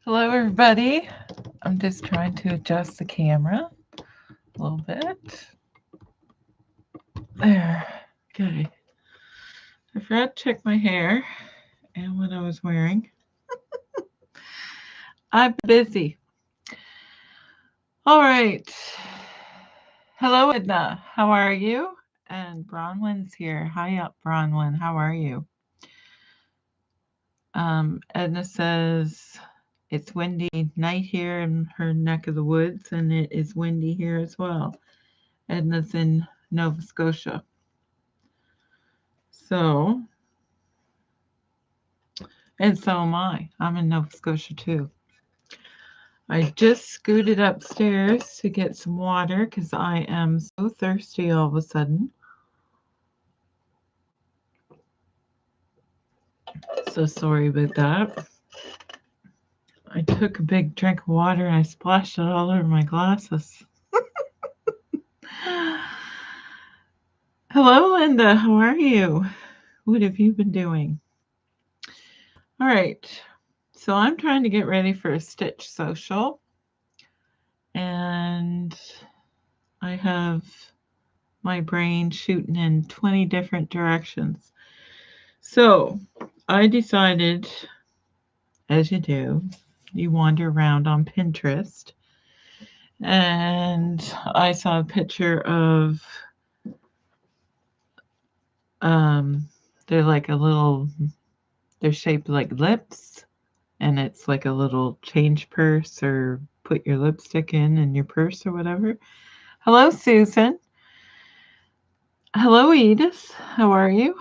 Hello, everybody. I'm just trying to adjust the camera a little bit. There. Okay. I forgot to check my hair and what I was wearing. I'm busy. All right. Hello, Edna. How are you? And Bronwyn's here. Hi up, Bronwyn. How are you? Edna says it's windy night here in her neck of the woods, and it is windy here as well. Edna's in Nova Scotia. So, and so am I. I'm in Nova Scotia too. I just scooted upstairs to get some water because I am so thirsty all of a sudden. So sorry about that. I took a big drink of water and I splashed it all over my glasses. Hello, Linda. How are you? What have you been doing? All right. So I'm trying to get ready for a Stitch social. And I have my brain shooting in 20 different directions. So I decided, as you do, you wander around on Pinterest, and I saw a picture of they're like they're shaped like lips, and it's like a little change purse or put your lipstick in your purse or whatever. Hello, Susan. Hello, Edith. How are you?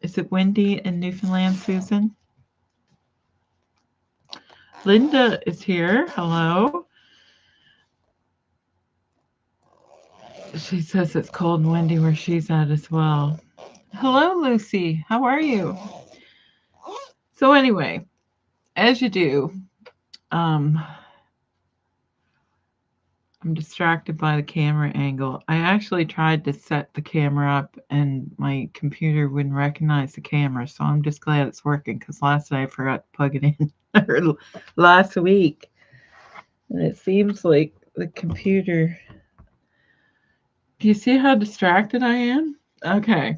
Is it windy in Newfoundland, Susan? Linda is here. Hello. She says it's cold and windy where she's at as well. Hello, Lucy. How are you? So anyway, as you do, I'm distracted by the camera angle. I actually tried to set the camera up and my computer wouldn't recognize the camera, so I'm just glad it's working because last night I forgot to plug it in last week. And it seems like the computer... Do you see how distracted I am? Okay.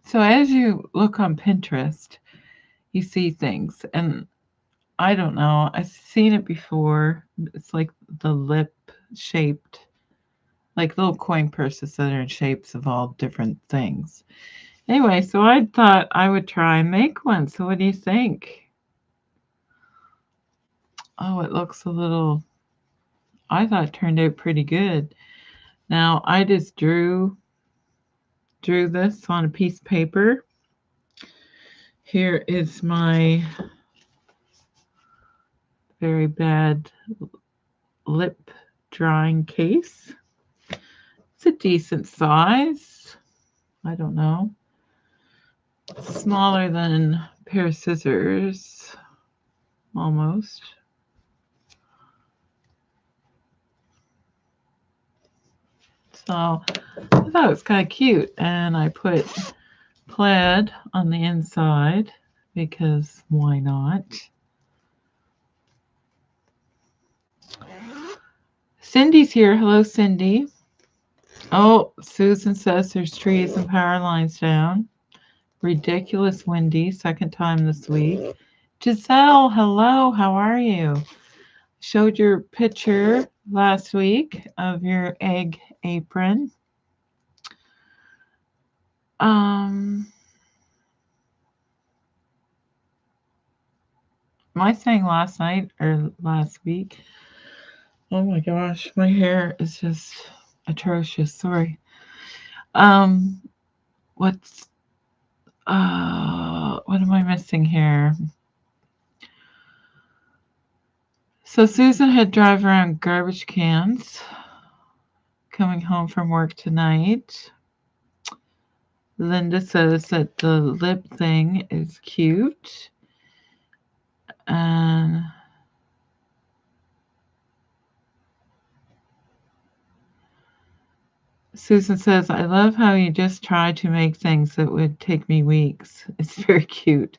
So as you look on Pinterest, you see things, and I don't know, I've seen it before. It's like the lip-shaped, like little coin purses that are in shapes of all different things. Anyway, so I thought I would try and make one. So what do you think? Oh, it looks a little... I thought it turned out pretty good. Now, I just drew this on a piece of paper. Here is my very bad lip drawing case. It's a decent size. I don't know. Smaller than a pair of scissors, almost. So I thought it was kind of cute, and I put plaid on the inside because why not? Cindy's here. Hello, Cindy. Oh, Susan says there's trees and power lines down. Ridiculous windy, second time this week. Giselle, hello, how are you? Showed your picture last week of your egg apron. Am I saying last night or last week? Oh my gosh, my hair is just atrocious. Sorry. What am I missing here? So Susan had drive around garbage cans coming home from work tonight. Linda says that the lip thing is cute. And Susan says, I love how you just try to make things that would take me weeks. It's very cute.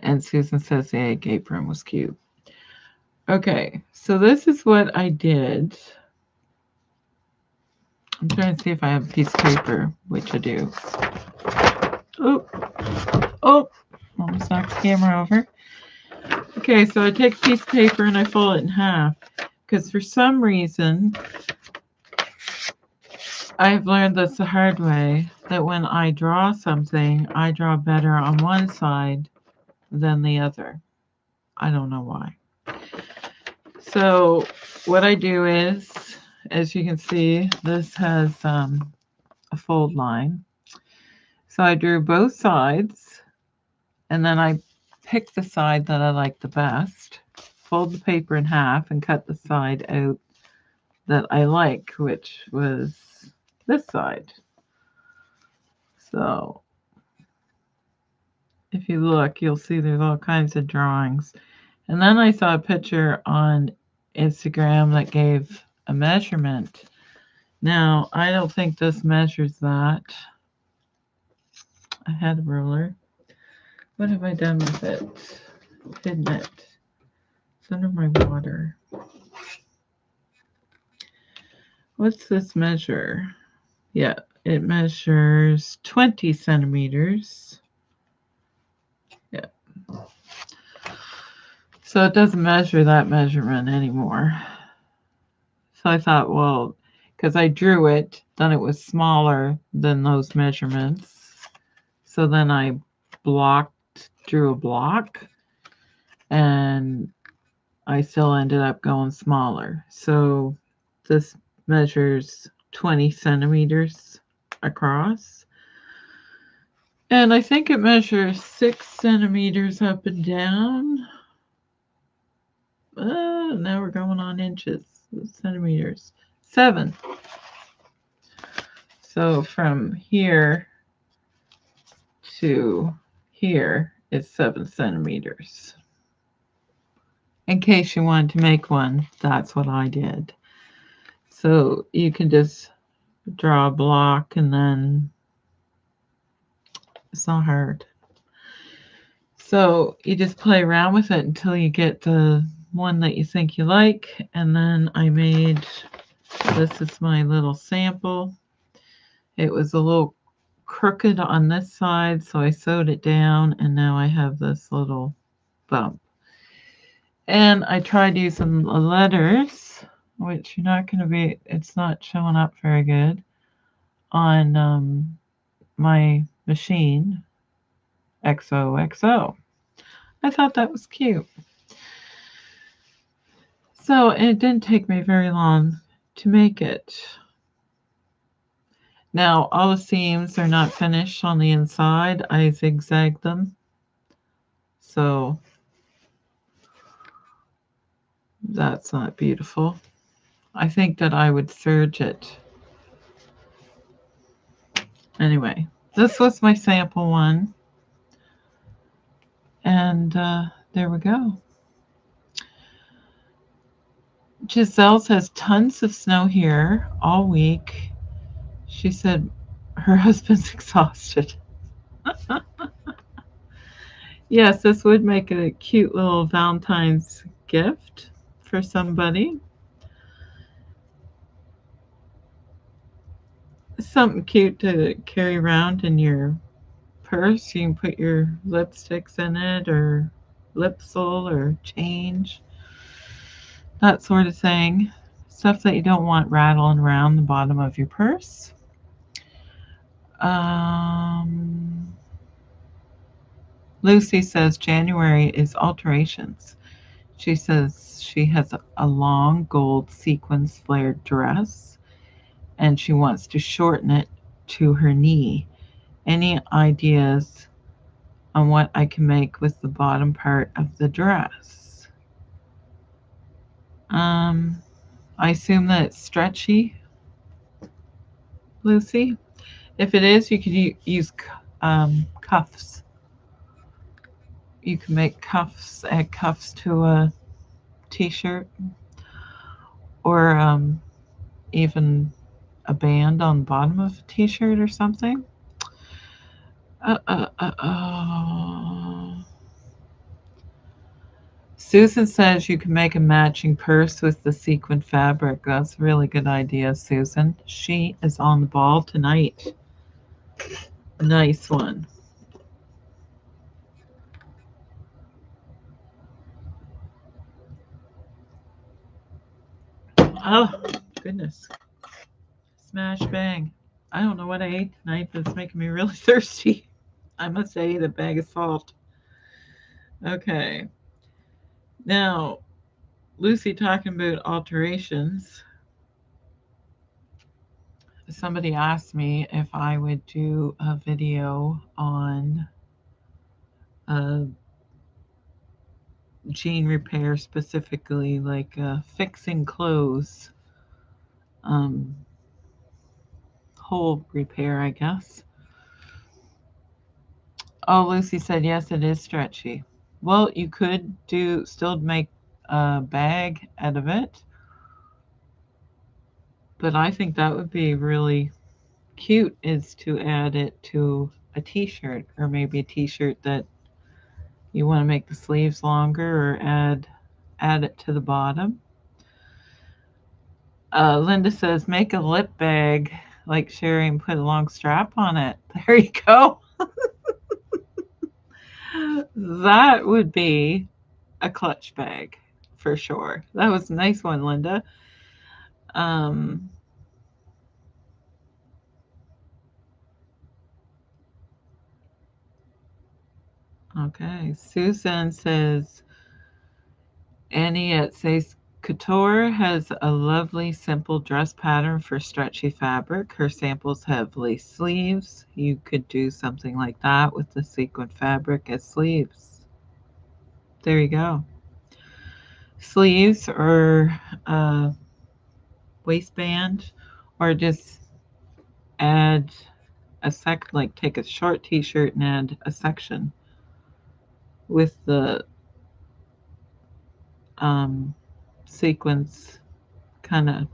And Susan says the egg apron was cute. Okay, so this is what I did. I'm trying to see if I have a piece of paper, which I do. Oh, almost knocked the camera over. Okay, so I take a piece of paper and I fold it in half. Because for some reason, I've learned this the hard way, that when I draw something, I draw better on one side than the other. I don't know why. So what I do is, as you can see, this has a fold line. So I drew both sides, and then I pick the side that I like the best, fold the paper in half, and cut the side out that I like, which was this side. So if you look, you'll see there's all kinds of drawings. And then I saw a picture on Instagram that gave a measurement. Now, I don't think this measures that. I had a ruler. What have I done with it? Hidden it. It's under my water. What's this measure? Yeah, it measures 20 centimeters. Yeah. So it doesn't measure that measurement anymore. So I thought, well, because I drew it, then it was smaller than those measurements. So then I drew a block, and I still ended up going smaller. So this measures 20 centimeters across. And I think it measures 6 centimeters up and down. Now we're going on inches, centimeters. 7. So from here to here is 7 centimeters. In case you wanted to make one, that's what I did. So you can just draw a block, and then it's not hard. So you just play around with it until you get the one that you think you like. And then I made, this is my little sample. It was a little crooked on this side, so I sewed it down, and now I have this little bump. And I tried using the letters, which you're not going to be, it's not showing up very good on my machine. XOXO. I thought that was cute. So it didn't take me very long to make it. Now all the seams are not finished on the inside. I zigzagged them. So that's not beautiful. I think that I would serge it. Anyway, this was my sample one. And there we go. Giselle says tons of snow here all week. She said her husband's exhausted. Yes, this would make a cute little Valentine's gift for somebody. Something cute to carry around in your purse. You can put your lipsticks in it, or lipsil, or change, that sort of thing. Stuff that you don't want rattling around the bottom of your purse. Lucy says January is alterations. She says she has a long gold sequins flared dress, and she wants to shorten it to her knee. Any ideas on what I can make with the bottom part of the dress? I assume that it's stretchy, Lucy. If it is, you could use cuffs. You can make cuffs, add cuffs to a t-shirt, or even a band on the bottom of a t-shirt or something. Susan says you can make a matching purse with the sequin fabric. That's a really good idea, Susan. She is on the ball tonight. Nice one. Oh, goodness. Smash bang. I don't know what I ate tonight, but it's making me really thirsty. I must have ate a bag of salt. Okay. Now, Lucy talking about alterations. Somebody asked me if I would do a video on jean repair, specifically like fixing clothes, um, hole repair, I guess. Oh, Lucy said yes, it is stretchy. Well, you could still make a bag out of it, but I think that would be really cute, is to add it to a t-shirt, or maybe a t-shirt that you want to make the sleeves longer, or add it to the bottom. Linda says make a lip bag like Sherry and put a long strap on it. There you go. That would be a clutch bag for sure. That was a nice one, Linda. Um, okay. Susan says Annie at Says Couture has a lovely simple dress pattern for stretchy fabric. Her samples have lace sleeves. You could do something like that with the sequin fabric as sleeves. There you go. Sleeves or waistband, or just add like take a short t-shirt and add a section with the sequins kind of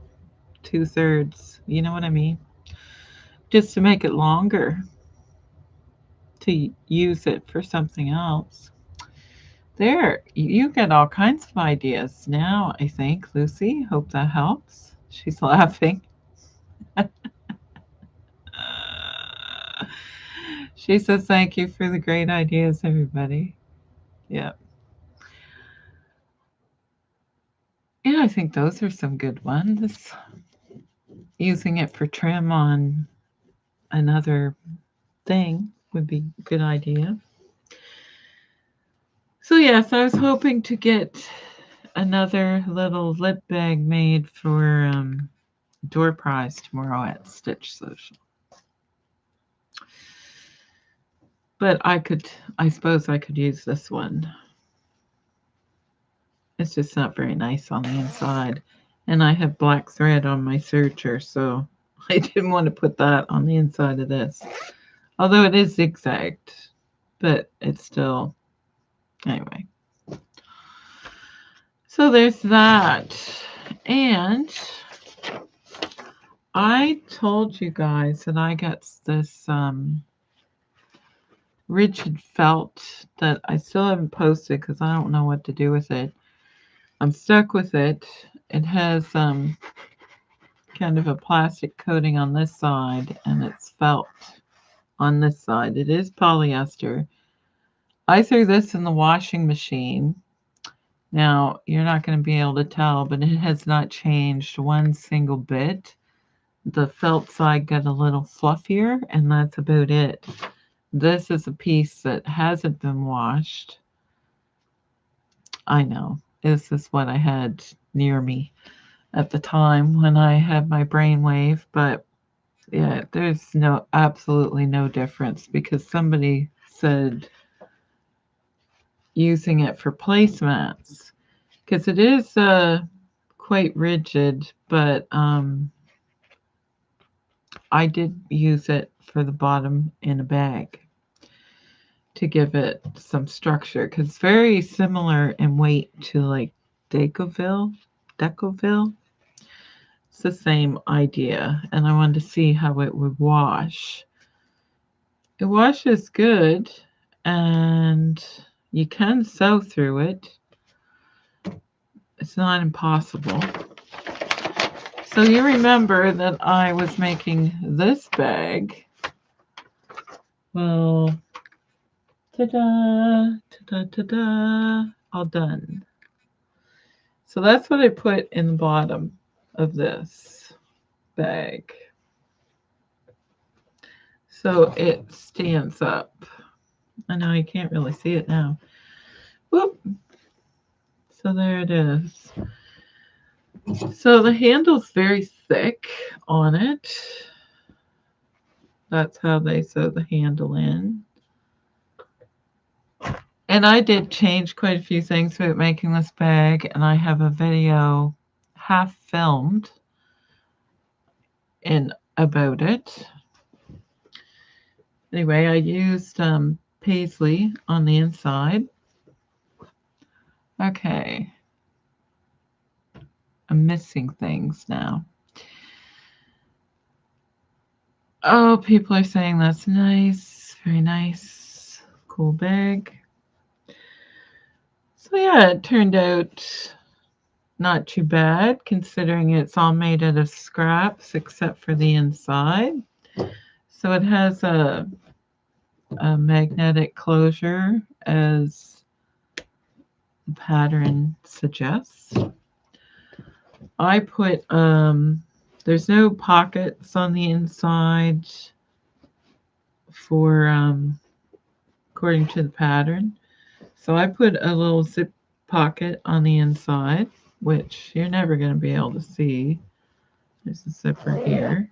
2/3, you know what I mean? Just to make it longer, to use it for something else. There, you get all kinds of ideas now, I think, Lucy. Hope that helps. She's laughing. She says, thank you for the great ideas, everybody. Yeah. Yeah, I think those are some good ones. Using it for trim on another thing would be a good idea. So yes, I was hoping to get another little lip bag made for door prize tomorrow at Stitch Social. But I suppose I could use this one. It's just not very nice on the inside. And I have black thread on my serger, so I didn't want to put that on the inside of this. Although it is zigzagged, but it's still, anyway. So there's that. And I told you guys that I got this rigid felt that I still haven't posted because I don't know what to do with it. I'm stuck with it. It has kind of a plastic coating on this side, and it's felt on this side. It is polyester. I threw this in the washing machine. Now, you're not going to be able to tell, but it has not changed one single bit. The felt side got a little fluffier, and that's about it. This is a piece that hasn't been washed. I know. This is what I had near me at the time when I had my brainwave, but yeah, there's absolutely no difference, because somebody said using it for placemats, because it is quite rigid, but I did use it for the bottom in a bag to give it some structure, because it's very similar in weight to like Decoville. It's the same idea, and I wanted to see how it would wash. It washes good, and you can sew through it. It's not impossible. So you remember that I was making this bag. Well, ta-da, ta-da, ta-da, all done. So that's what I put in the bottom of this bag. So it stands up. I know you can't really see it now. Whoop. So there it is. So the handle's very thick on it. That's how they sew the handle in. And I did change quite a few things about making this bag, and I have a video half filmed in about it. Anyway, I used paisley on the inside. Okay. I'm missing things now. Oh, people are saying that's nice. Very nice. Cool bag. So yeah, it turned out not too bad considering it's all made out of scraps except for the inside. So it has a magnetic closure as the pattern suggests. I put there's no pockets on the inside for according to the pattern. So I put a little zip pocket on the inside, which you're never going to be able to see. There's a zipper here.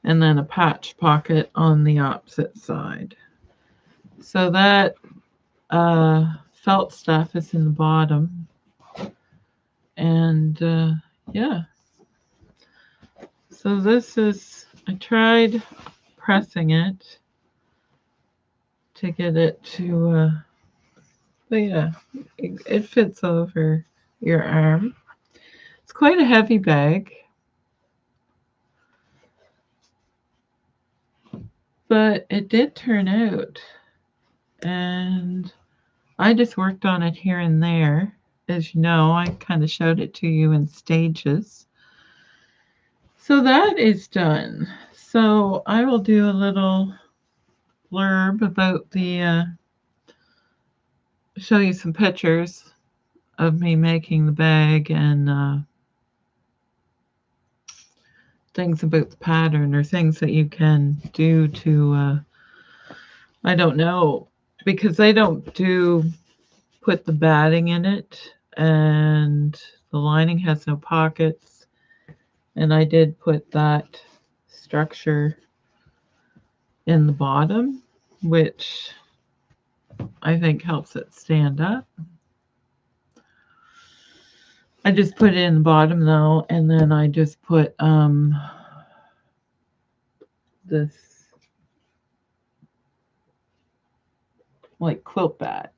And then a patch pocket on the opposite side. So that felt stuff is in the bottom. And yeah. So this is, I tried pressing it to get it to, but yeah, it fits over your arm. It's quite a heavy bag. But it did turn out. And I just worked on it here and there. As you know, I kind of showed it to you in stages. So that is done. So I will do a little blurb about the, show you some pictures of me making the bag and things about the pattern or things that you can do to, I don't know, because they don't put the batting in it, and the lining has no pockets, and I did put that structure in the bottom, which I think helps it stand up. I just put it in the bottom though, and then I just put this like quilt bat,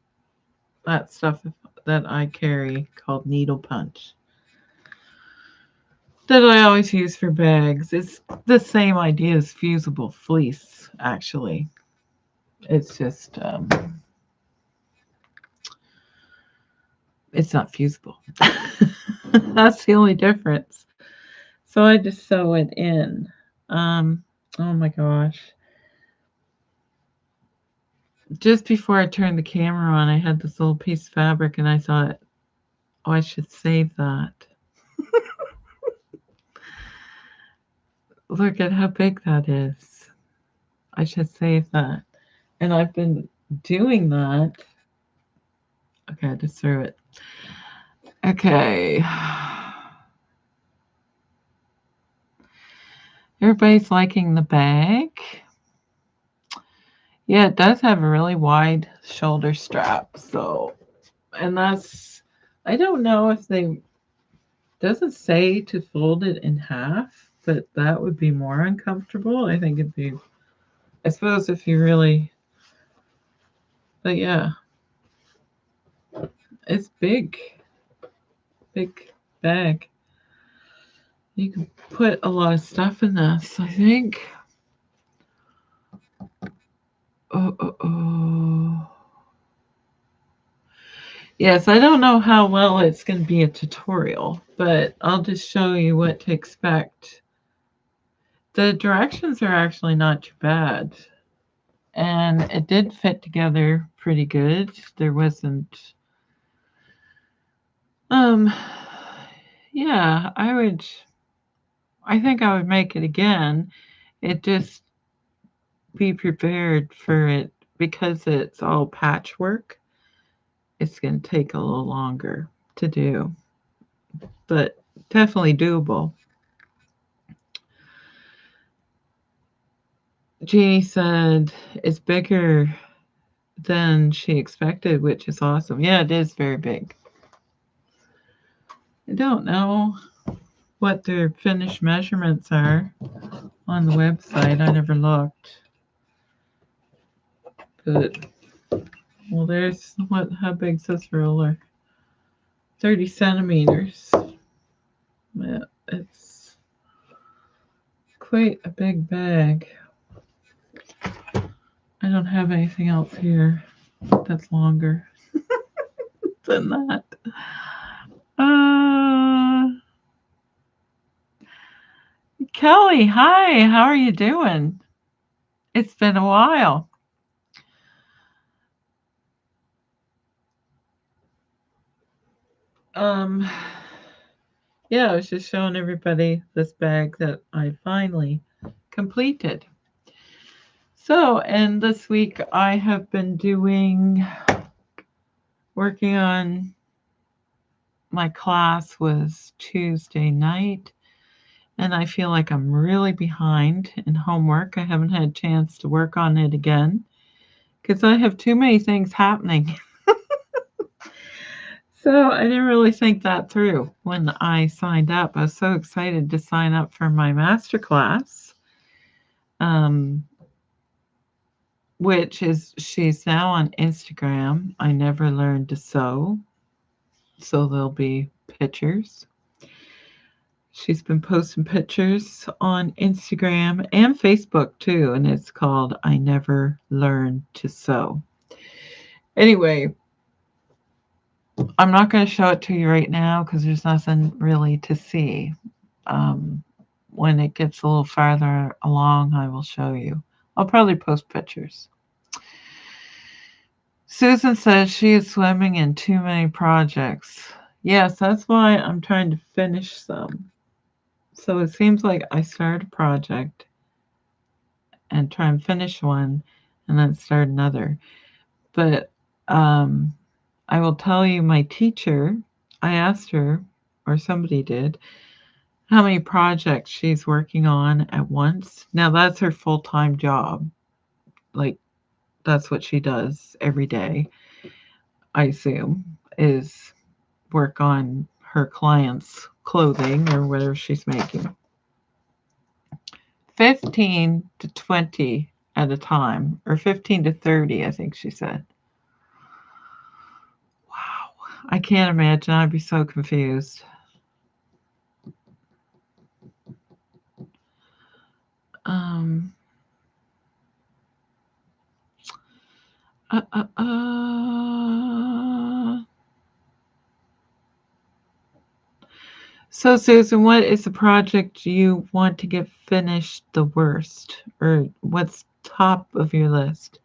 that stuff that I carry called needle punch, that I always use for bags. It's the same idea as fusible fleece, actually. It's just it's not fusible. That's the only difference. So I just sew it in. Oh my gosh. Just before I turned the camera on, I had this little piece of fabric and I thought, oh, I should save that. Look at how big that is. I should save that. And I've been doing that. Okay, I just threw it. Okay. Everybody's liking the bag. Yeah, it does have a really wide shoulder strap. So, and that's, I don't know if they, doesn't say to fold it in half, but that would be more uncomfortable. I think it'd be, I suppose if you really, but yeah, it's big bag. You can put a lot of stuff in this, I think. Oh. Yes, I don't know how well it's going to be a tutorial, but I'll just show you what to expect. The directions are actually not too bad, and it did fit together pretty good. There wasn't, um, yeah, I think I would make it again. It just be prepared for it because it's all patchwork. It's going to take a little longer to do, but definitely doable. Jeannie said it's bigger than she expected, which is awesome. Yeah, it is very big. I don't know what their finished measurements are on the website. I never looked. But well, there's how big's this ruler? 30 centimeters. Yeah, it's quite a big bag. I don't have anything else here that's longer than that. Kelly, hi, how are you doing? It's been a while. Yeah, I was just showing everybody this bag that I finally completed. So, and this week I have been working on my class was Tuesday night, and I feel like I'm really behind in homework. I haven't had a chance to work on it again because I have too many things happening. So I didn't really think that through when I signed up. I was so excited to sign up for my master class, which is she's now on Instagram. I never learned to sew, so there'll be pictures. She's been posting pictures on Instagram and Facebook too, and it's called I Never Learned to Sew. Anyway, I'm not going to show it to you right now because there's nothing really to see. When it gets a little farther along, I will show you. I'll probably post pictures. Susan says she is swimming in too many projects. Yes, that's why I'm trying to finish some. So it seems like I start a project and try and finish one and then start another. But I will tell you, my teacher, I asked her, or somebody did, how many projects she's working on at once. Now, that's her full-time job. Like, that's what she does every day, I assume, is work on her clients' clothing or whatever she's making. 15 to 20 at a time, or 15 to 30, I think she said. Wow. I can't imagine. I'd be so confused. Um, So, Susan, what is the project you want to get finished the worst, or what's top of your list?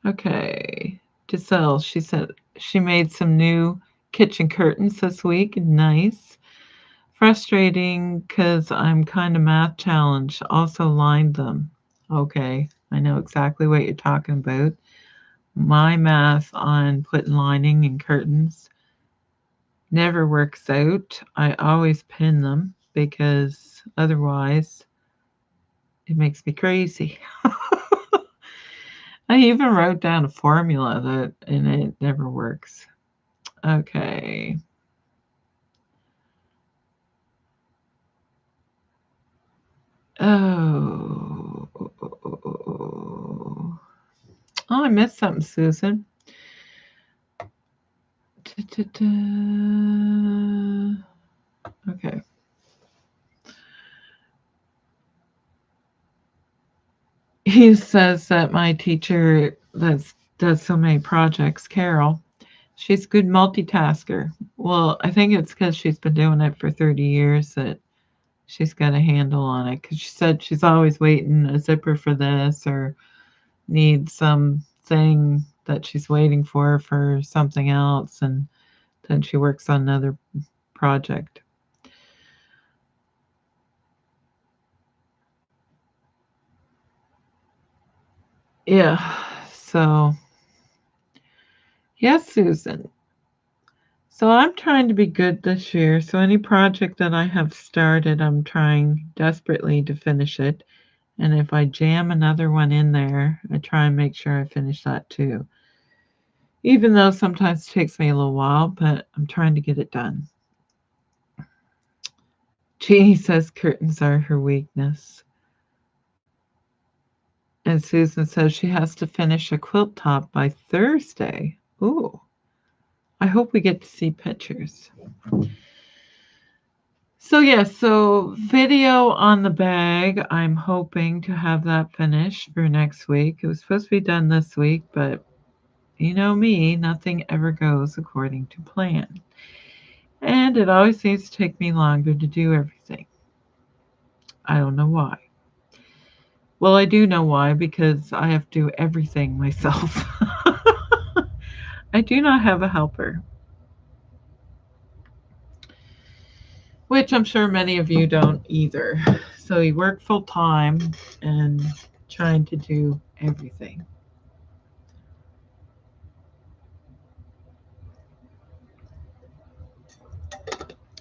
Okay. Giselle, she said she made some new kitchen curtains this week. Nice. Frustrating because I'm kind of math challenged. Also lined them. Okay. I know exactly what you're talking about. My math on putting lining in curtains never works out. I always pin them because otherwise it makes me crazy. I even wrote down a formula and it never works. Okay. Oh. Oh, I missed something, Susan. Okay. He says that my teacher that does so many projects, Carol, she's a good multitasker. Well, I think it's because she's been doing it for 30 years that she's got a handle on it. Because she said she's always waiting a zipper for this or needs something that she's waiting for something else. And then she works on another project. Yeah. So, yes, Susan. So I'm trying to be good this year. So any project that I have started, I'm trying desperately to finish it. And if I jam another one in there, I try and make sure I finish that too. Even though sometimes it takes me a little while, but I'm trying to get it done. Jeannie says curtains are her weakness. And Susan says she has to finish a quilt top by Thursday. Ooh, I hope we get to see pictures. So yes, so video on the bag. I'm hoping to have that finished for next week. It was supposed to be done this week, but you know me, nothing ever goes according to plan. And it always seems to take me longer to do everything. I don't know why. Well, I do know why because I have to do everything myself. I do not have a helper, which I'm sure many of you don't either. So you work full time and trying to do everything.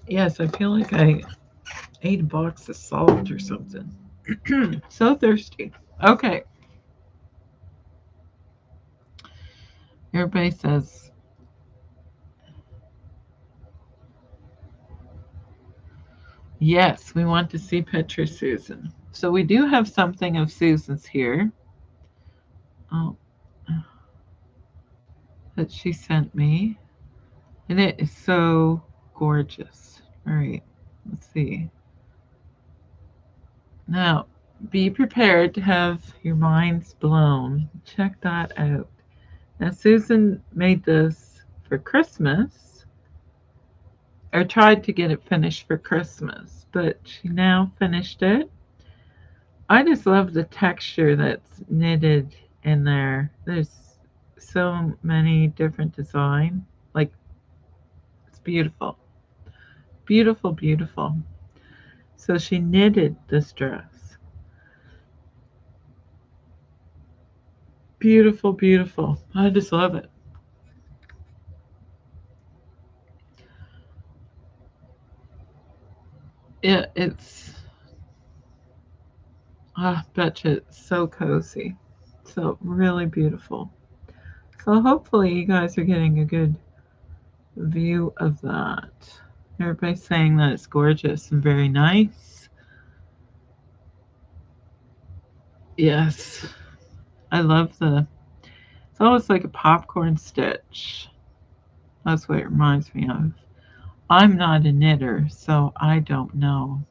Yes, I feel like I ate a box of salt or something. So thirsty. Okay. Everybody says, yes, we want to see pictures, Susan. So we do have something of Susan's here. Oh, that she sent me. And it is so gorgeous. All right, let's see. Now, be prepared to have your minds blown. Check that out. Now, Susan made this for Christmas, or tried to get it finished for Christmas, but she now finished it. I just love the texture that's knitted in there. There's so many different design. Like, it's beautiful. Beautiful, beautiful. So she knitted this dress. Beautiful, beautiful. I just love it. It's, I bet you it's so cozy. So really beautiful. So hopefully you guys are getting a good view of that. Everybody's saying that it's gorgeous and very nice. Yes, I love it's almost like a popcorn stitch. That's what it reminds me of. I'm not a knitter, so I don't know.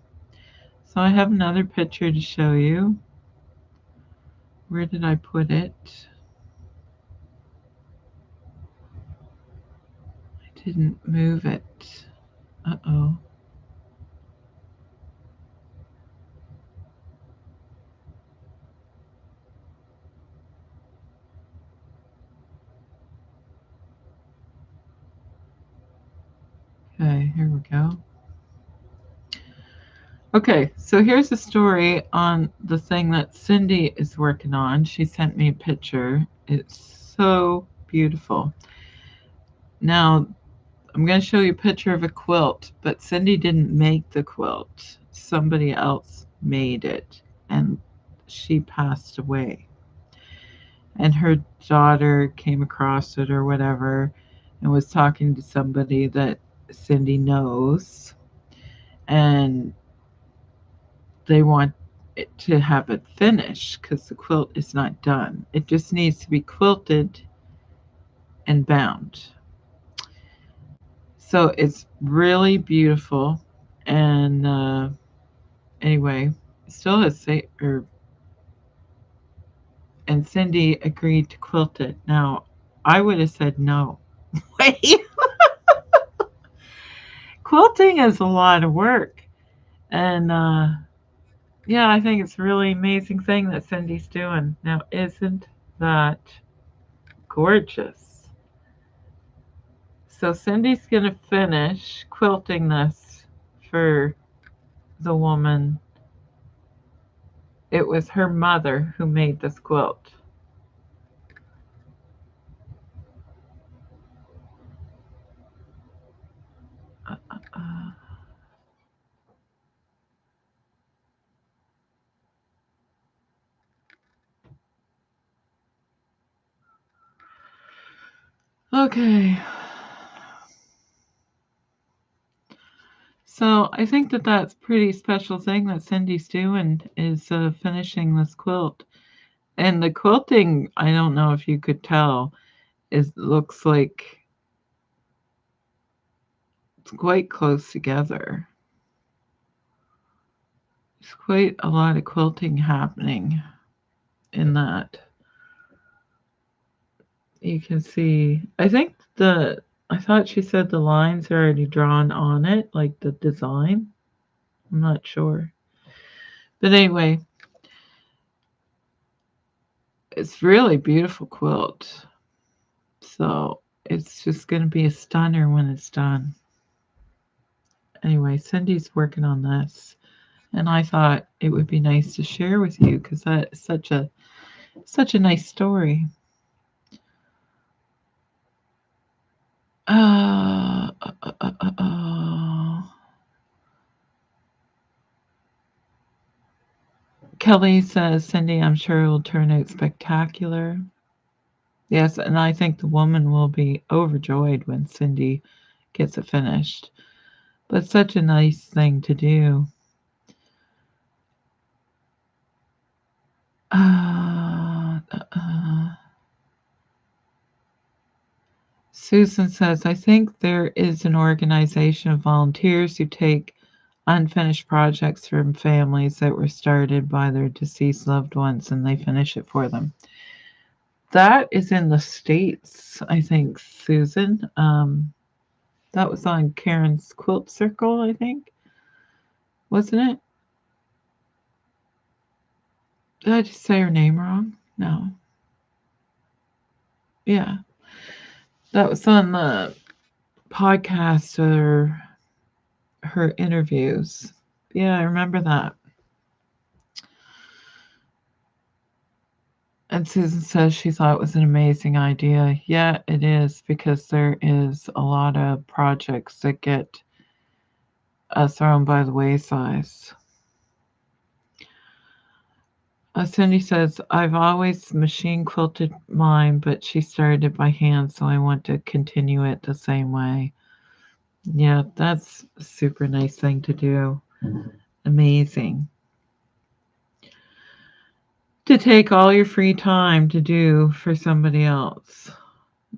So I have another picture to show you. Where did I put it? I didn't move it. Uh-oh. Okay, here we go. Okay, so here's a story on the thing that Cindy is working on. She sent me a picture. It's so beautiful. Now, I'm going to show you a picture of a quilt, but Cindy didn't make the quilt. Somebody else made it, and she passed away. And her daughter came across it or whatever and was talking to somebody that Cindy knows, and they want it to have it finished because the quilt is not done. It just needs to be quilted and bound. So it's really beautiful. And anyway, it still has and Cindy agreed to quilt it. Now, I would have said no. Wait, quilting is a lot of work. And yeah, I think it's a really amazing thing that Cindy's doing. Now, isn't that gorgeous? So Cindy's going to finish quilting this for the woman. It was her mother who made this quilt. Uh, okay. So I think that that's a pretty special thing that Cindy's doing is finishing this quilt. And the quilting, I don't know if you could tell, is looks like it's quite close together. There's quite a lot of quilting happening in that. You can see, I thought she said the lines are already drawn on it, like the design. I'm not sure. But anyway, it's really beautiful quilt. So it's just going to be a stunner when it's done. Anyway, Cindy's working on this, and I thought it would be nice to share with you because that's such a nice story. Uh, uh, uh, uh, uh, uh. Kelly says, Cindy, I'm sure it will turn out spectacular. Yes, and I think the woman will be overjoyed when Cindy gets it finished. But such a nice thing to do. Susan says, I think there is an organization of volunteers who take unfinished projects from families that were started by their deceased loved ones and they finish it for them. That is in the States, I think, Susan. That was on Karen's Quilt Circle, I think. Wasn't it? Did I just say her name wrong? No. Yeah. That was on the podcast or her interviews. Yeah, I remember that. And Susan says she thought it was an amazing idea. Yeah, it is, because there is a lot of projects that get thrown by the wayside. Cindy says, I've always machine quilted mine, but she started it by hand, so I want to continue it the same way. Yeah, that's a super nice thing to do. Amazing. To take all your free time to do for somebody else.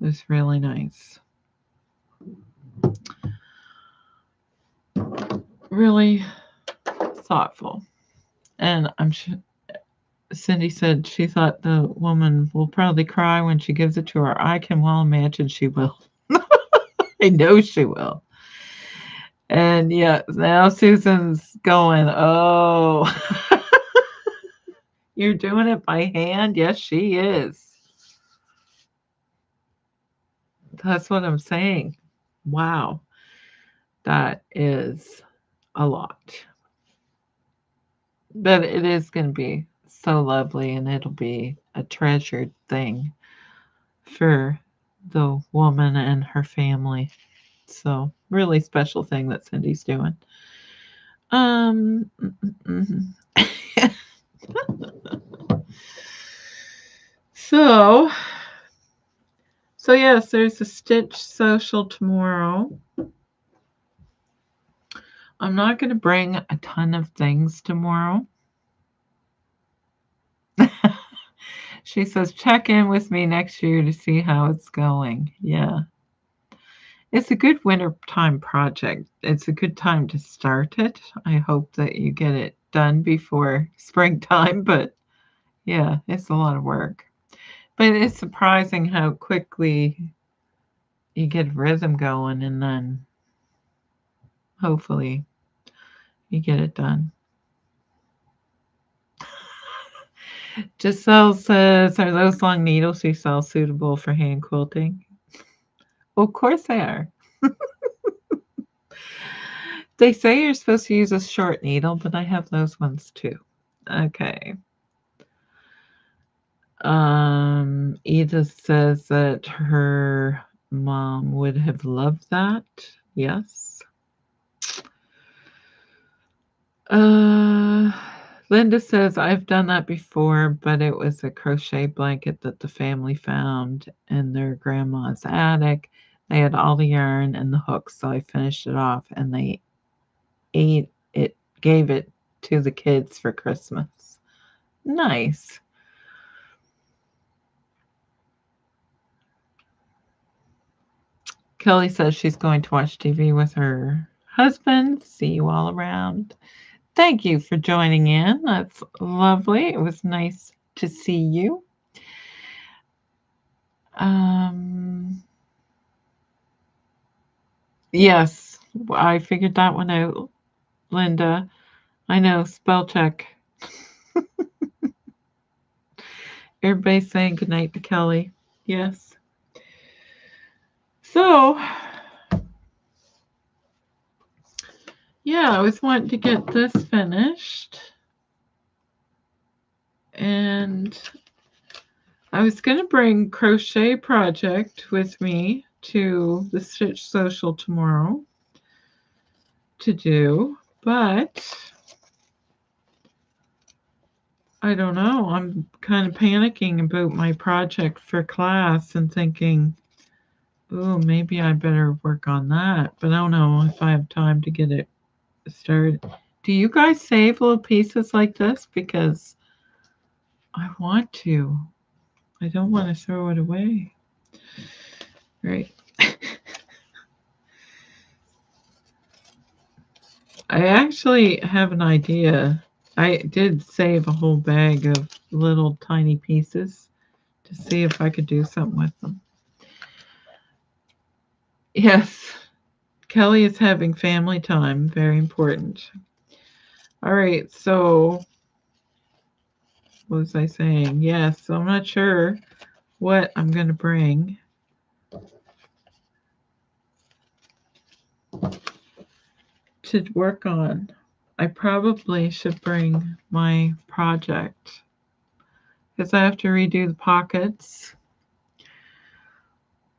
It's really nice. Really thoughtful. And I'm sure Cindy said she thought the woman will probably cry when she gives it to her. I can well imagine she will. I know she will. And yeah, now Susan's going, oh, you're doing it by hand? Yes, she is. That's what I'm saying. Wow. That is a lot. But it is going to be so lovely and it'll be a treasured thing for the woman and her family. So, really special thing that Cindy's doing. So yes, there's a Stitch social tomorrow. I'm not going to bring a ton of things tomorrow. She says, check in with me next year to see how it's going. Yeah. It's a good wintertime project. It's a good time to start it. I hope that you get it done before springtime, but yeah, it's a lot of work. But it's surprising how quickly you get rhythm going, and then hopefully you get it done. Giselle says, are those long needles you sell suitable for hand quilting? Well, of course they are. They say you're supposed to use a short needle, but I have those ones too. Okay. Edith says that her mom would have loved that. Yes. Uh, Linda says, I've done that before, but it was a crochet blanket that the family found in their grandma's attic. They had all the yarn and the hooks, so I finished it off and they gave it to the kids for Christmas. Nice. Kelly says she's going to watch TV with her husband. See you all around. Thank you for joining in. That's lovely. It was nice to see you. Yes, I figured that one out, Linda. I know, spell check. Everybody's saying goodnight to Kelly. Yes. So, yeah, I was wanting to get this finished. And I was going to bring Crochet Project with me to the Stitch Social tomorrow to do, but I don't know. I'm kind of panicking about my project for class and thinking, oh, maybe I better work on that, but I don't know if I have time to get it started. Do you guys save little pieces like this? Because I want to. I don't want to throw it away. Right. I actually have an idea. I did save a whole bag of little tiny pieces to see if I could do something with them. Yes, Kelly is having family time. Very important. All right, so what was I saying? Yes, so I'm not sure what I'm going to bring. To work on. I probably should bring my project because I have to redo the pockets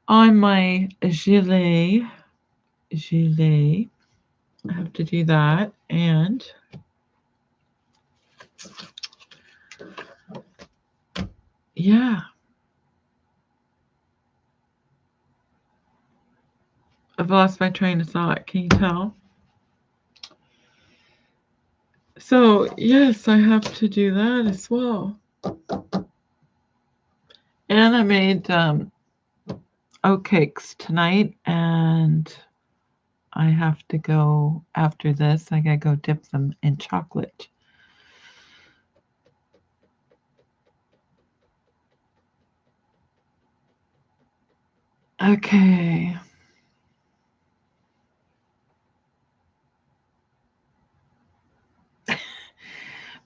on my gilet. I have to do that, and yeah, I've lost my train of thought. Can you tell? So yes, I have to do that as well. And I made oat cakes tonight, and I have to go after this. I gotta go dip them in chocolate. Okay.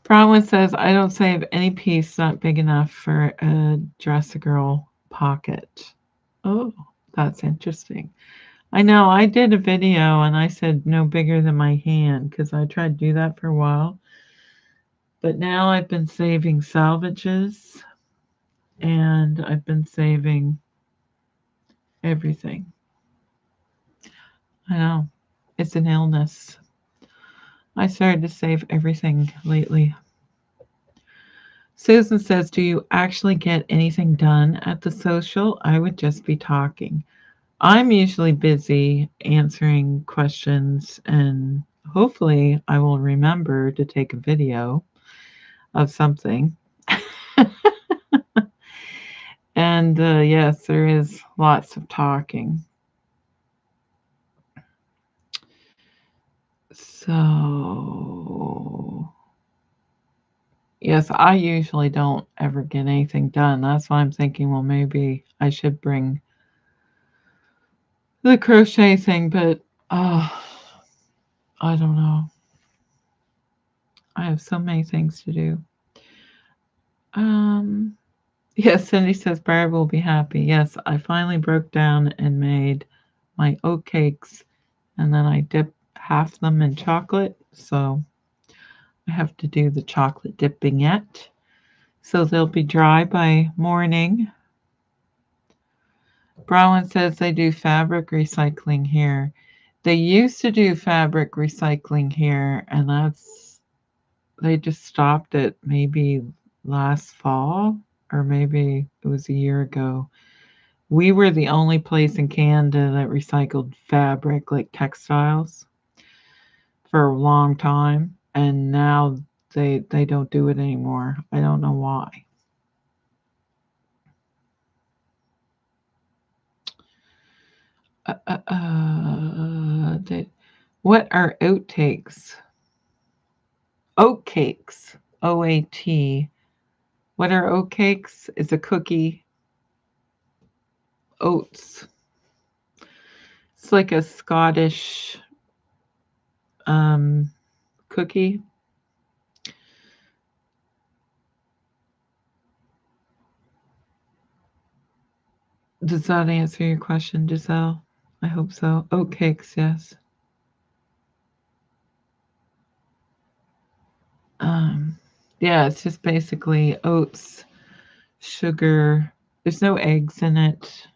Bronwyn says, I don't save any piece not big enough for a dress-a-girl pocket. Oh, that's interesting. I know, I did a video and I said no bigger than my hand because I tried to do that for a while. But now I've been saving salvages and I've been saving everything. I know, it's an illness. I started to save everything lately. Susan says, do you actually get anything done at the social? I would just be talking. I'm usually busy answering questions, and hopefully I will remember to take a video of something. And yes, there is lots of talking. So Yes, I usually don't ever get anything done. That's why I'm thinking, well, maybe I should bring the crochet thing, but I don't know. I have so many things to do. Um, yes, Cindy says Barb will be happy. Yes, I finally broke down and made my oat cakes, and then I dipped half them in chocolate. So I have to do the chocolate dipping yet. So they'll be dry by morning. Brown says they do fabric recycling here. They used to do fabric recycling here, and they just stopped it maybe last fall, or maybe it was a year ago. We were the only place in Canada that recycled fabric, like textiles, for a long time, and now they don't do it anymore. I don't know why. What are outtakes? Oat cakes. OAT. What are oat cakes? It's a cookie. Oats. It's like a Scottish um, cookie. Does that answer your question, Giselle? I hope so. Oat cakes, yes. Um, yeah, it's just basically oats, sugar. There's no eggs in it,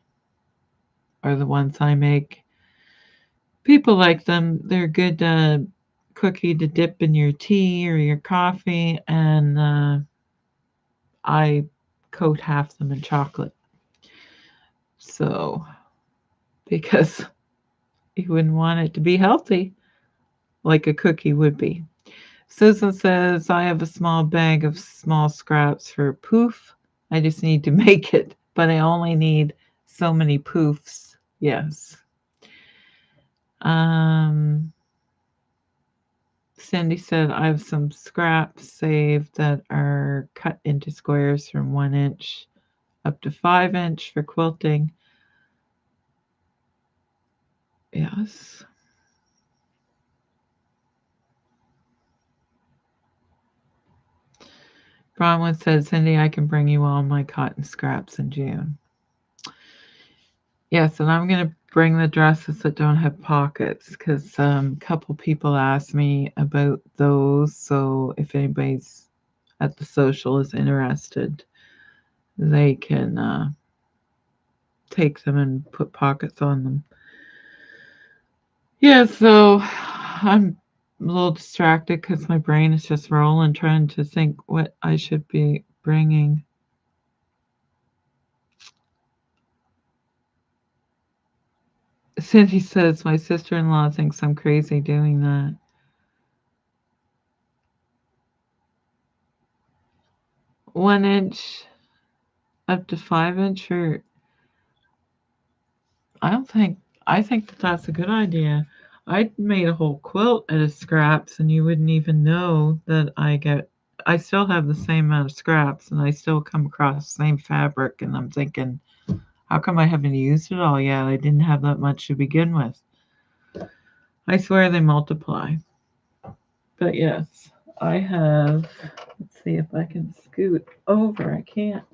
are the ones I make. People like them. They're good cookie to dip in your tea or your coffee, and I coat half them in chocolate. So, because you wouldn't want it to be healthy like a cookie would be. Susan says, I have a small bag of small scraps for poof. I just need to make it, but I only need so many poofs. Yes. Um, Cindy said, I have some scraps saved that are cut into squares from 1 inch up to 5 inch for quilting. Yes. Bronwyn said, Cindy, I can bring you all my cotton scraps in June. Yes, and I'm going to bring the dresses that don't have pockets because a couple people asked me about those. So if anybody's at the social is interested, they can take them and put pockets on them. Yeah, so I'm a little distracted because my brain is just rolling trying to think what I should be bringing. Cindy says my sister-in-law thinks I'm crazy doing that. 1 inch up to 5 inch, or I don't think I think that that's a good idea. I made a whole quilt out of scraps, and you wouldn't even know that I still have the same amount of scraps, and I still come across the same fabric, and I'm thinking, how come I haven't used it all yet? I didn't have that much to begin with. I swear they multiply. But yes, I have. Let's see if I can scoot over. I can't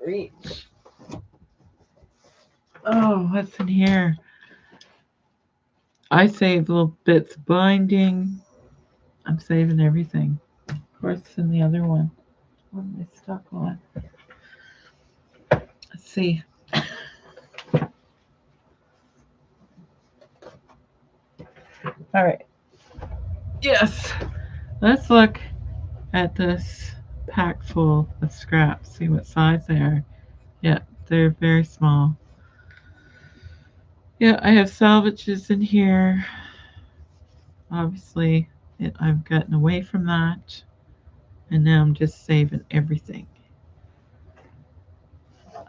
reach. Oh, what's in here? I saved little bits of binding. I'm saving everything. Of course, it's in the other one. What am I stuck on? Let's see. All right. Yes. Let's look at this pack full of scraps. See what size they are. Yeah, they're very small. Yeah, I have salvages in here. Obviously, I've gotten away from that. And now I'm just saving everything.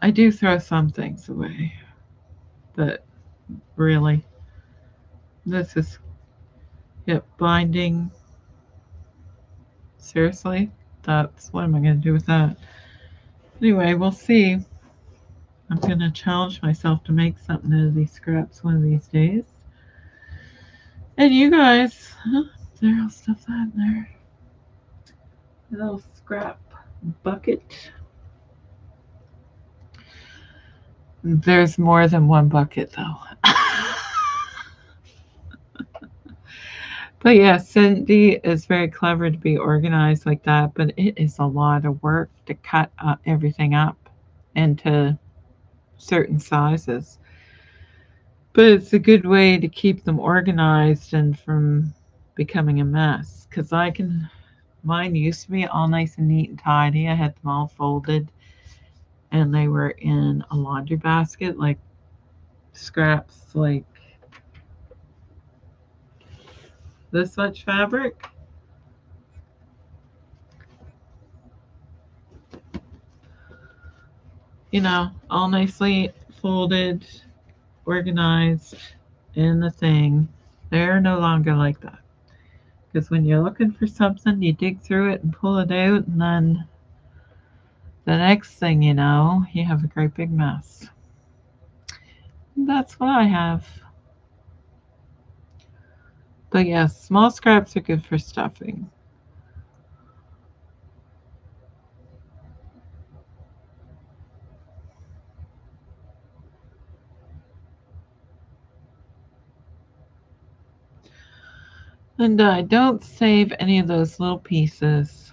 I do throw some things away. But really, this is, yep, binding. Seriously? that's what am I going to do with that? Anyway, we'll see. I'm going to challenge myself to make something out of these scraps one of these days. And you guys, there, I'll stuff that in there. A little scrap bucket. There's more than one bucket though. But yeah, Cindy is very clever to be organized like that, but it is a lot of work to cut everything up into certain sizes. But it's a good way to keep them organized and from becoming a mess. Because mine used to be all nice and neat and tidy. I had them all folded and they were in a laundry basket, like scraps, like this much fabric. You know, all nicely folded, organized in the thing. They're no longer like that. Because when you're looking for something, you dig through it and pull it out, and then the next thing you know, you have a great big mess. That's what I have. But yes, small scraps are good for stuffing. And don't save any of those little pieces.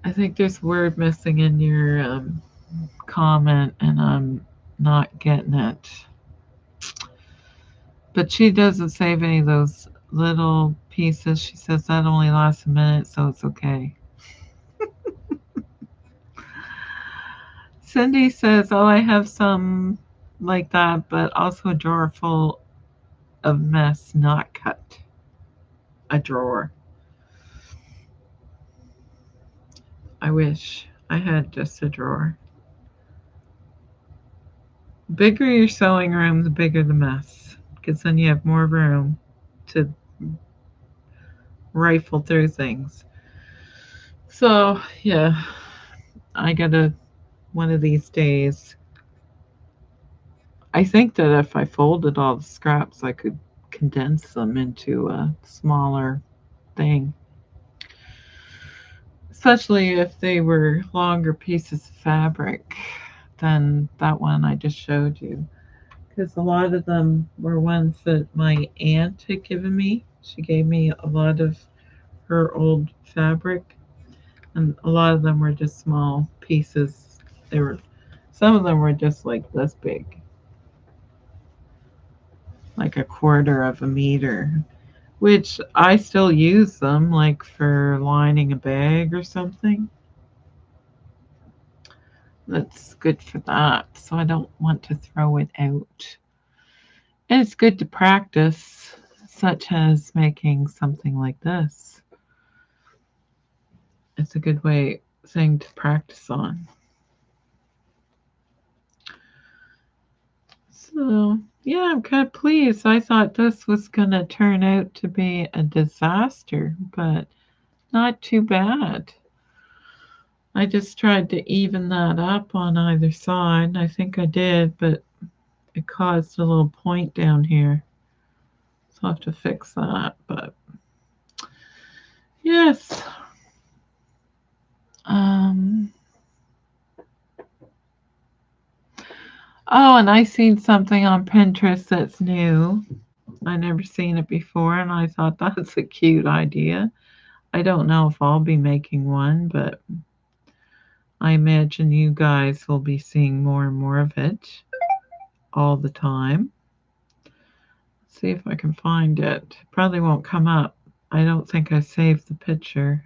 I think there's a word missing in your comment, and I'm not getting it. But she doesn't save any of those little pieces. She says that only lasts a minute, so it's okay. Cindy says, oh, I have some like that, but also a drawer full of mess not cut. A drawer. I wish I had just a drawer. Bigger your sewing room, the bigger the mess, because then you have more room to rifle through things. So, yeah, I gotta, one of these days, I think that if I folded all the scraps, I could condense them into a smaller thing. Especially if they were longer pieces of fabric than that one I just showed you. Because a lot of them were ones that my aunt had given me. She gave me a lot of her old fabric, and a lot of them were just small pieces. They were, some of them were just like this big, like a quarter of a meter, which I still use them, like for lining a bag or something. That's good for that, so I don't want to throw it out. And it's good to practice, such as making something like this. It's a good thing to practice on. So, yeah, I'm kind of pleased. I thought this was going to turn out to be a disaster, but not too bad. I just tried to even that up on either side. I think I did, but it caused a little point down here. So I'll have to fix that. But yes. Um, oh, and I seen something on Pinterest that's new. I never seen it before, and I thought that's a cute idea. I don't know if I'll be making one, but I imagine you guys will be seeing more and more of it all the time. Let's see if I can find it. Probably won't come up. I don't think I saved the picture.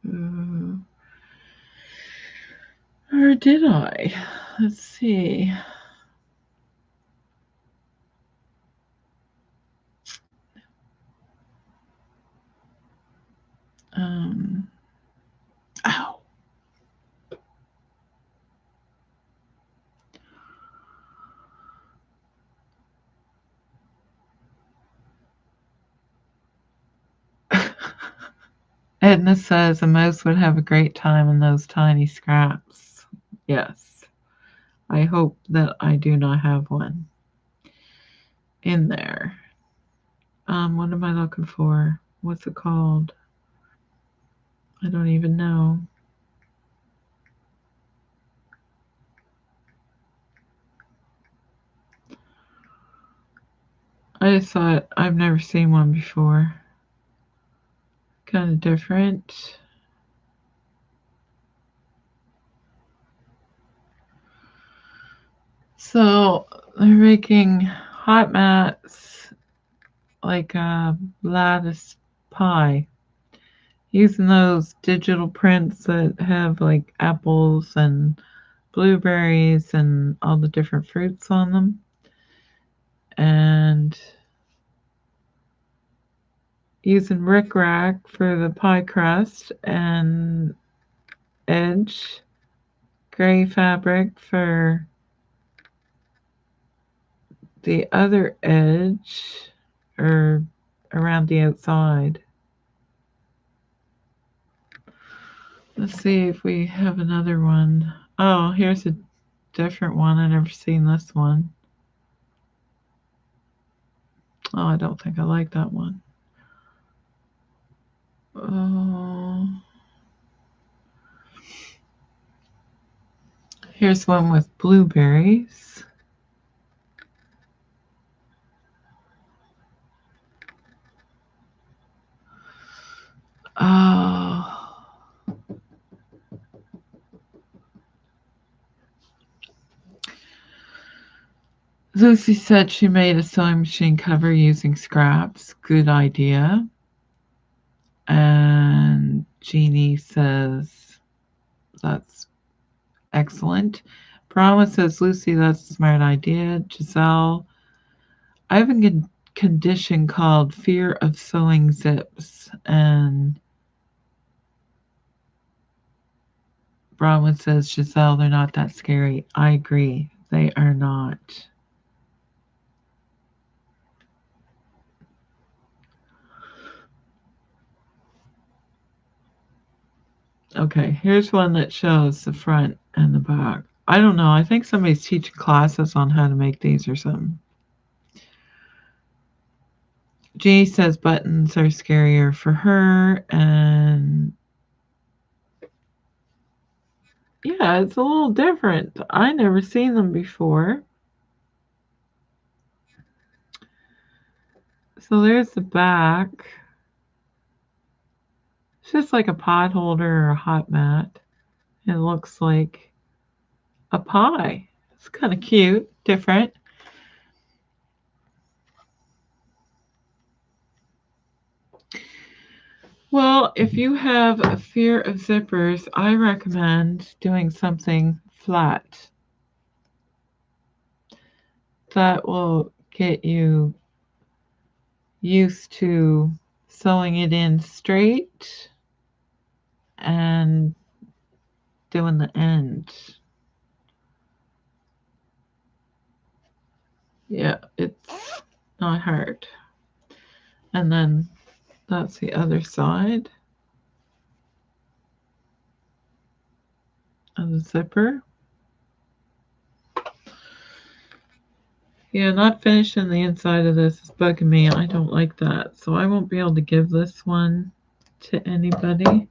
Uh, or did I? Let's see. Ow. Edna says a mouse would have a great time in those tiny scraps. Yes. I hope that I do not have one in there. What am I looking for? What's it called? I don't even know. I just thought I've never seen one before. Kind of different. So they're making hot mats like a lattice pie using those digital prints that have like apples and blueberries and all the different fruits on them. And using rickrack for the pie crust and edge, gray fabric for the other edge or around the outside. Let's see if we have another one. Oh, here's a different one. I've never seen this one. Oh, I don't think I like that one. Oh, here's one with blueberries. Oh. Lucy said she made a sewing machine cover using scraps. Good idea. And Jeannie says that's excellent. Brahma says, Lucy, that's a smart idea. Giselle, I have a condition called fear of sewing zips. And Brahma says, Giselle, they're not that scary. I agree. They are not. Okay, here's one that shows the front and the back. I don't know. I think somebody's teaching classes on how to make these or something. Jeannie says buttons are scarier for her, and yeah, it's a little different. I never seen them before. So there's the back. It's just like a pot holder or a hot mat. It looks like a pie. It's kind of cute, different. Well, if you have a fear of zippers, I recommend doing something flat. That will get you used to sewing it in straight and doing the end. Yeah, it's not hard. And then that's the other side of the zipper. Yeah, not finishing the inside of this is bugging me. I don't like that. So I won't be able to give this one to anybody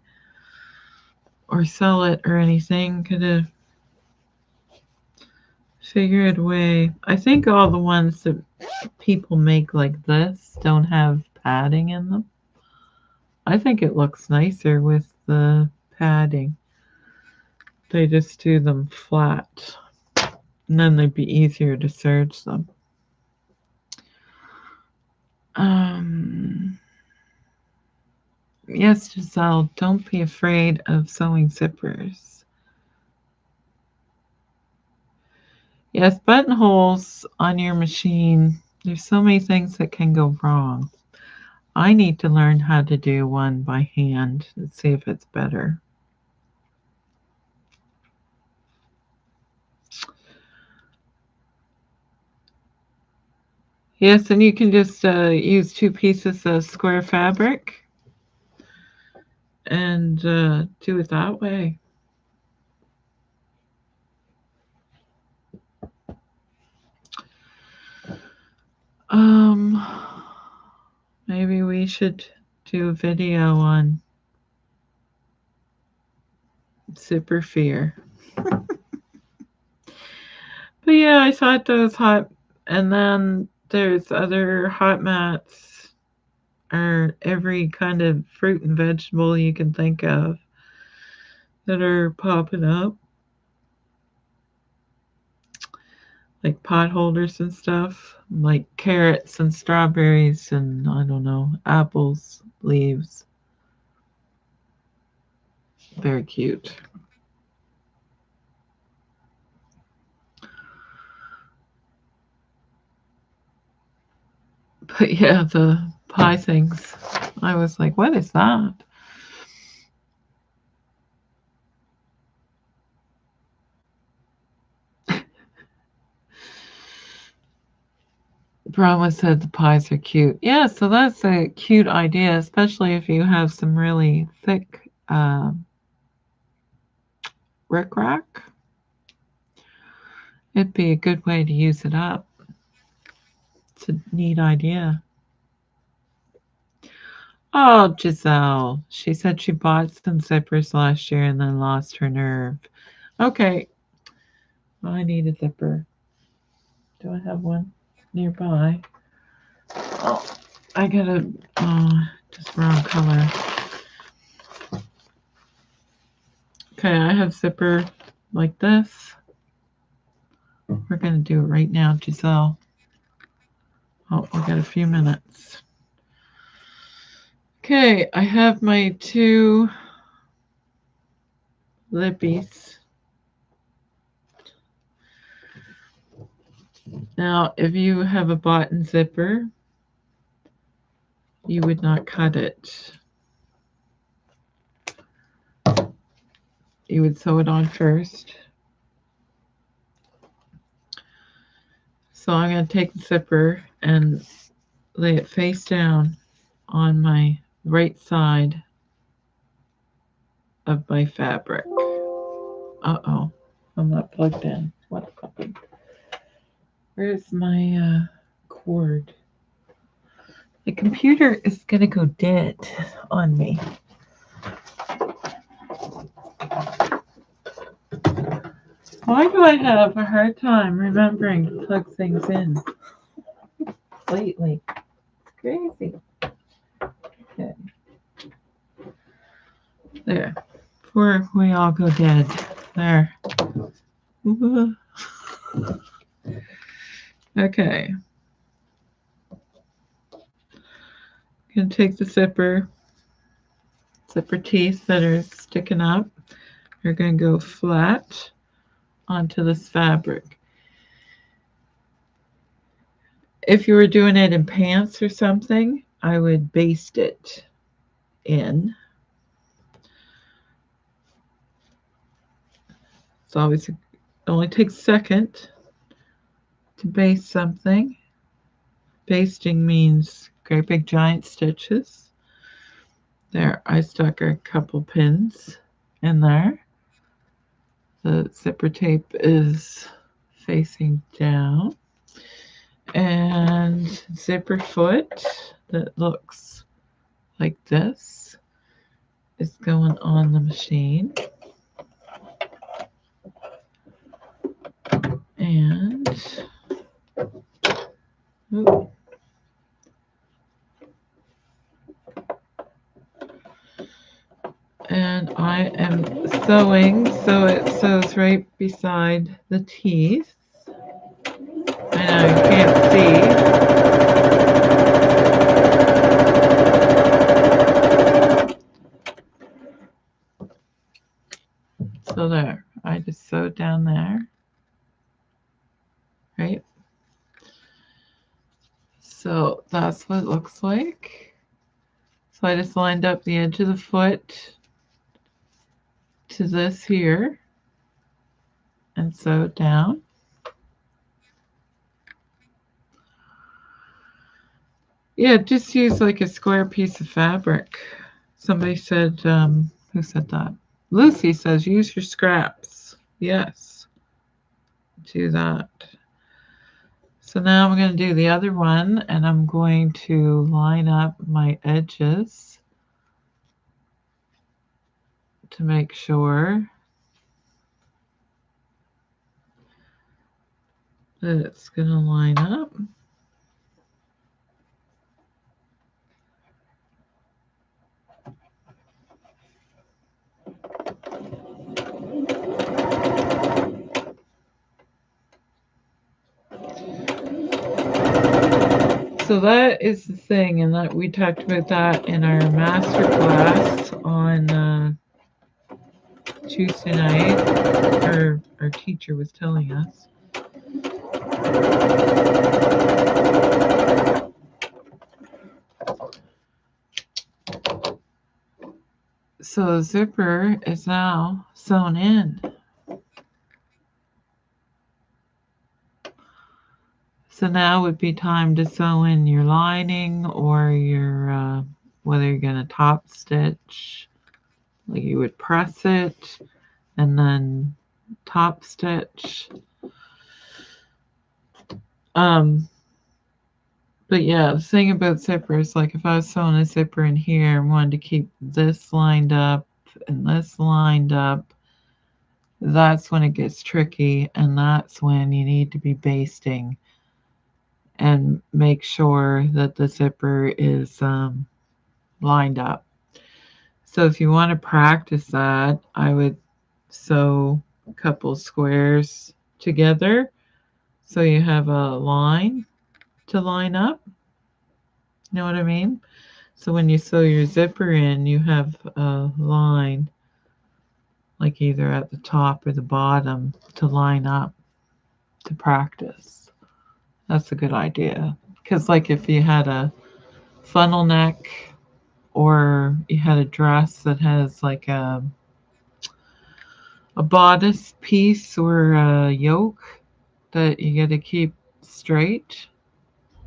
or sell it or anything. Gonna figure it away. I think all the ones that people make like this don't have padding in them. I think it looks nicer with the padding. They just do them flat. And then they'd be easier to serge them. Yes, Giselle, don't be afraid of sewing zippers. Yes, buttonholes on your machine, there's so many things that can go wrong. I need to learn how to do one by hand. Let's see if it's better. Yes, and you can just use 2 pieces of square fabric and do it that way. Um, maybe we should do a video on zipper fear. But yeah, I thought those hot, and then there's other hot mats or every kind of fruit and vegetable you can think of that are popping up, like pot holders and stuff, like carrots and strawberries and I don't know, apples, leaves. Very cute. But yeah, the pie things, I was like, what is that? Brahma said the pies are cute. Yeah, so that's a cute idea, especially if you have some really thick rickrack. It'd be a good way to use it up. It's a neat idea. Oh, Giselle. She said she bought some zippers last year and then lost her nerve. Okay. I need a zipper. Do I have one nearby? Oh, I got a just wrong color. Okay, I have zipper like this. We're going to do it right now, Giselle. Oh, we got a few minutes. Okay, I have my 2 lippies. Now, if you have a button zipper, you would not cut it. You would sew it on first. So I'm going to take the zipper and lay it face down on my right side of my fabric. Uh-oh, I'm not plugged in. What happened? Where's my cord? The computer is going to go dead on me. Why do I have a hard time remembering to plug things in lately? It's crazy. Okay. There. Before we all go dead. There. Okay. I'm going to take the zipper teeth that are sticking up. We're going to go flat onto this fabric. If you were doing it in pants or something, I would baste it in. It's always, it only takes a second to baste something. Basting means great big giant stitches. There, I stuck a couple pins in there. The zipper tape is facing down. And zipper foot that looks like this is going on the machine. And ooh, and I am sewing so it sews right beside the teeth. I know you can't see. So there, I just sewed down there, right? So that's what it looks like. So I just lined up the edge of the foot to this here and sewed down. Yeah, just use like a square piece of fabric. Somebody said, who said that? Lucy says use your scraps. Yes, do that. So now I'm going to do the other one, and I'm going to line up my edges to make sure that it's going to line up. So that is the thing, and that we talked about that in our master class on Tuesday night. Our teacher was telling us. So the zipper is now sewn in. So now would be time to sew in your lining or your whether you're going to top stitch, like you would press it and then top stitch. But yeah, the thing about zippers, like if I was sewing a zipper in here and wanted to keep this lined up and this lined up, that's when it gets tricky, and that's when you need to be basting and make sure that the zipper is lined up. So if you want to practice that, I would sew a couple squares together so you have a line to line up. You know what I mean? So when you sew your zipper in, you have a line like either at the top or the bottom to line up to practice. That's a good idea. Because like if you had a funnel neck or you had a dress that has like a bodice piece or a yoke that you got to keep straight.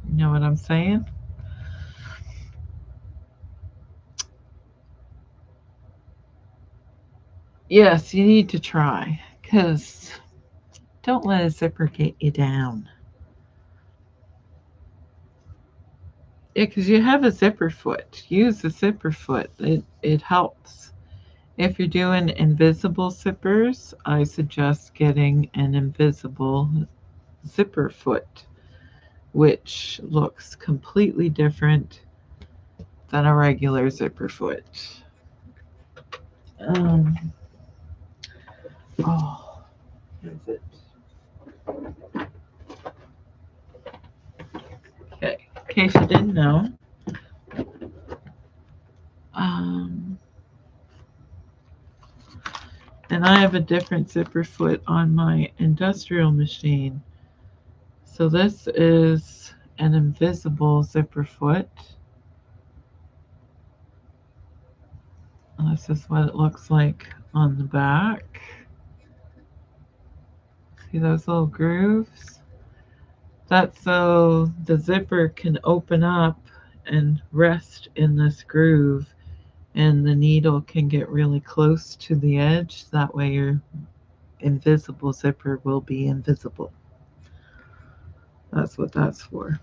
You know what I'm saying? Yes, you need to try because don't let a zipper get you down. Yeah, because you have a zipper foot. Use the zipper foot. It helps. If you're doing invisible zippers, I suggest getting an invisible zipper foot, which looks completely different than a regular zipper foot. Um, oh, is it? Okay, in case you didn't know, um, and I have a different zipper foot on my industrial machine. So this is an invisible zipper foot. This is what it looks like on the back. See those little grooves? That's so the zipper can open up and rest in this groove, and the needle can get really close to the edge. That way your invisible zipper will be invisible. That's what that's for.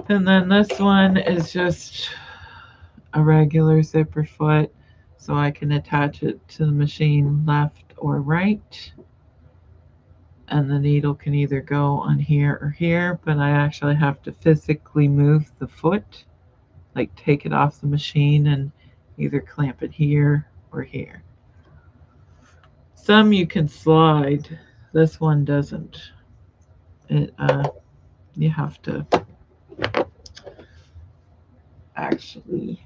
And then this one is just a regular zipper foot, so I can attach it to the machine left or right. And the needle can either go on here or here, but I actually have to physically move the foot, like take it off the machine and either clamp it here or here. Some you can slide, this one doesn't. You have to actually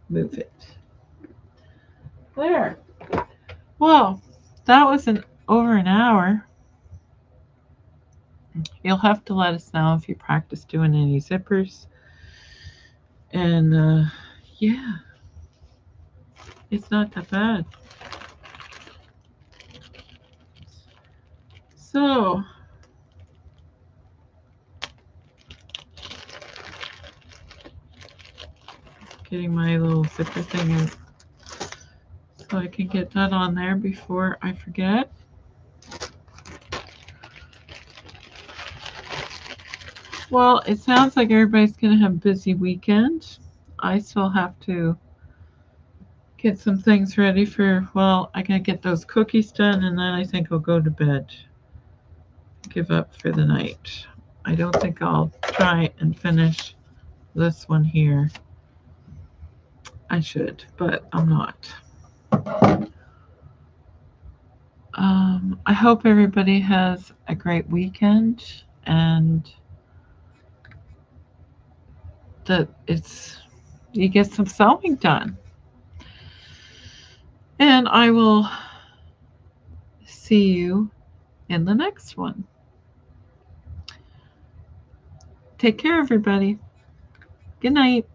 move it. There. Well, that was over an hour. You'll have to let us know if you practice doing any zippers. And yeah, it's not that bad. So getting my little zipper thing in so I can get that on there before I forget. Well, it sounds like everybody's going to have a busy weekend. I still have to get some things ready for, well, I got to get those cookies done, and then I think I'll go to bed. Give up for the night. I don't think I'll try and finish this one here. I should, but I'm not. I hope everybody has a great weekend and that you get some sewing done. And I will see you in the next one. Take care, everybody. Good night.